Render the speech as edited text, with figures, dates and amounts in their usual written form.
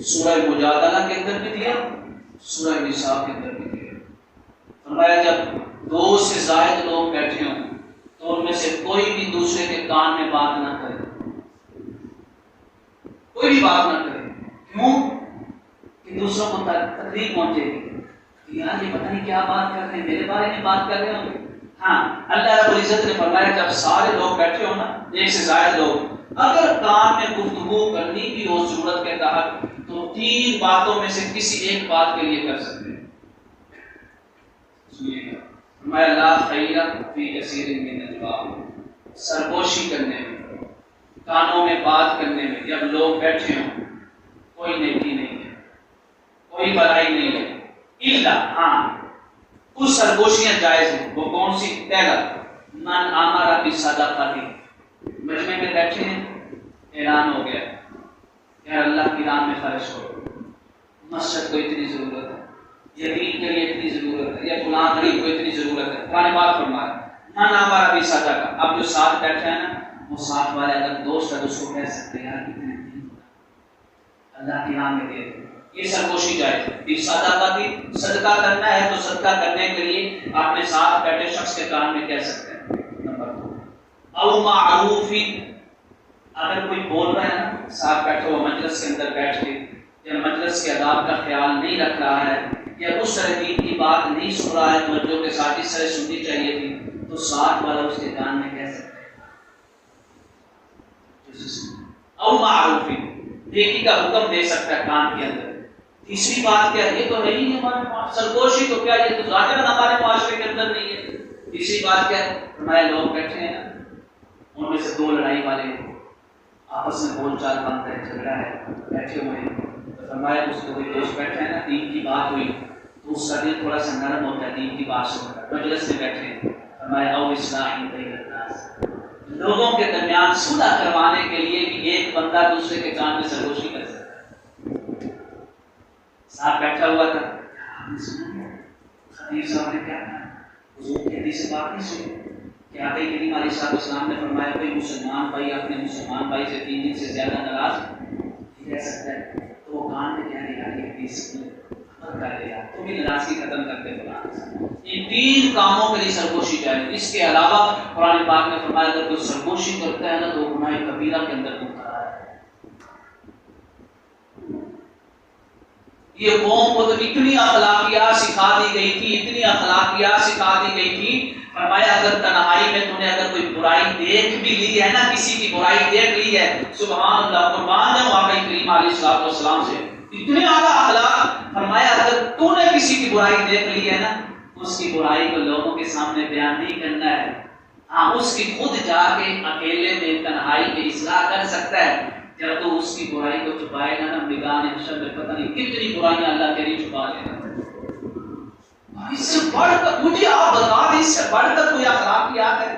سورہ مجادلہ کے اندر بھی دیا، سورہ نساء کے اندر بھی دیا۔ فرمایا جب 2 سے زائد لوگ بیٹھے ہوں تو ان میں سے کوئی بھی دوسرے کے کان میں بات نہ کرے، کوئی بھی بات نہ کرے۔ کیوں؟ کہ دوسروں کو تکلیف پہنچے گی، یار یہ پتہ نہیں کیا بات کر رہے ہیں، میرے بارے میں بات کر رہے ہوں گے۔ ہاں، اللہ رب العزت نے فرمایا جب سارے لوگ بیٹھے ہوں نا، 1 سے زائد لوگ، اگر کان میں گفتگو کرنی بھی ہو ضرورت کے تحت تو 3 باتوں میں سے کسی ایک بات کے لیے کر سکتے ہیں۔ سنیے گا، فرمایا لا خیر فی کثیر من نجواہم، سرگوشی کرنے میں، کانوں میں بات کرنے میں جب لوگ بیٹھے ہوں کوئی نیکی نہیں ہے، کوئی بڑائی نہیں ہے، الا ہاں کچھ سرگوشیاں جائز ہیں۔ وہ کون سی؟ پہلا، من امر بالصدقۃ، مجمع میں بیٹھے ہیں، اعلان ہو گیا کہ اللہ کی راہ میں خرچ کرو، مسجد کو اتنی ضرورت ہے، یتیم کے لیے اتنی ضرورت ہے، یا فلاں غریب کو اتنی ضرورت ہے، قرآن پاک فرما رہا ہے من امر بالصدقۃ۔ اب جو ساتھ بیٹھے ہیں نا، وہ ساتھ والے اگر دوست ہے تو اس کو کہہ سکتے ہیں یار کتنے اللہ کی راہ میں دے دیں، یہ سرگوشی جائز ہے۔ صدقہ، صدقہ کرنا ہے تو صدقہ کرنے کے لیے اپنے ساتھ بیٹھے شخص کے کان میں کہہ سکتے ہیں۔ نمبر 2، او معروف، اگر کوئی بول رہا ہے نا، ساتھ بیٹھے ہو مجلس کے اندر بیٹھ کے، یا مجلس کے آداب کا خیال نہیں رکھ رہا ہے، یا اس طرح دین کی بات نہیں سن رہا ہے توجہ کے ساتھ اس طرح سننی چاہیے تھی، تو ساتھ والا اس کے کان میں کہہ سکتے ہیں۔ او معروف، نیکی کا حکم دے سکتا ہے کان کے اندر۔ تیسری بات کیا ہے؟ یہ تو ہے ہی نہیں ہمارے پاس، سرگوشی تو کیا یہ تو ظاہراً ہمارے معاشرے کے اندر نہیں ہے۔ تیسری بات کیا ہے؟ ہمارے لوگ بیٹھے ہیں نا، ان میں سے 2 لڑائی والے آپس میں بول چال بنتا ہے، جھگڑا ہے، بیٹھے ہوئے ہیں، تو فرمایا اس کو کوئی دوست بیٹھے ہیں نا، دین کی بات ہوئی تو اس کا دل تھوڑا سا نرم ہوتا ہے، دین کی بات سن کر مجلس میں بیٹھے ہیں، فرمایا او اصلاح بین الناس، لوگوں کے درمیان صلح کروانے کے لیے بھی ایک بندہ دوسرے کے کان میں سرگوشی کر سکتا ہے۔ ساتھ بیٹھا ہوا تھا، خطیب صاحب نے کیا کہا، حضور کی حدیث سے بات نہیں سنی کہ آقا کریم علیہ السلام نے فرمایا کوئی مسلمان بھائی اپنے مسلمان بھائی سے 3 دن سے زیادہ ناراض نہیں رہ سکتا ہے، تو وہ کان میں کہنے لگا یہ حدیث کر لے یار، تم بھی ناراضگی ختم کر دے فلاں۔ ان 3 کاموں کے لیے سرگوشی جائے۔ اس کے علاوہ قرآن پاک نے فرمایا اگر کوئی سرگوشی کرتا ہے نا تو گناہ کبیرہ کے اندر مبتلا ہے۔ یہ قوم کو تو اتنی اخلاقیات سکھا دی گئی تھی، اتنی اخلاقیات سکھا دی گئی تھی، فرمایا اگر تنہائی میں تم نے اگر کوئی برائی دیکھ بھی لی ہے نا، کسی کی برائی دیکھ لی ہے، سبحان اللہ، قربان جاؤں آقا کریم علیہ السلام سے، اتنے اعلیٰ اخلاق۔ فرمایا اگر تو نے کسی کی برائی دیکھ لی ہے نا، اس کی برائی کو لوگوں کے سامنے بیان نہیں کرنا ہے، ہاں اس کی خود جا کے اکیلے میں تنہائی میں اصلاح کر سکتا ہے۔ جب تو اس کی برائی کو چھپائے گا نا، نگاہ حشر میں پتہ نہیں کتنی برائیاں اللہ کے لیے چھپا لے گا۔ اس سے بڑھ کر مجھے آپ بتا دیں، اس سے بڑھ کر کوئی اخلاقیات ہے؟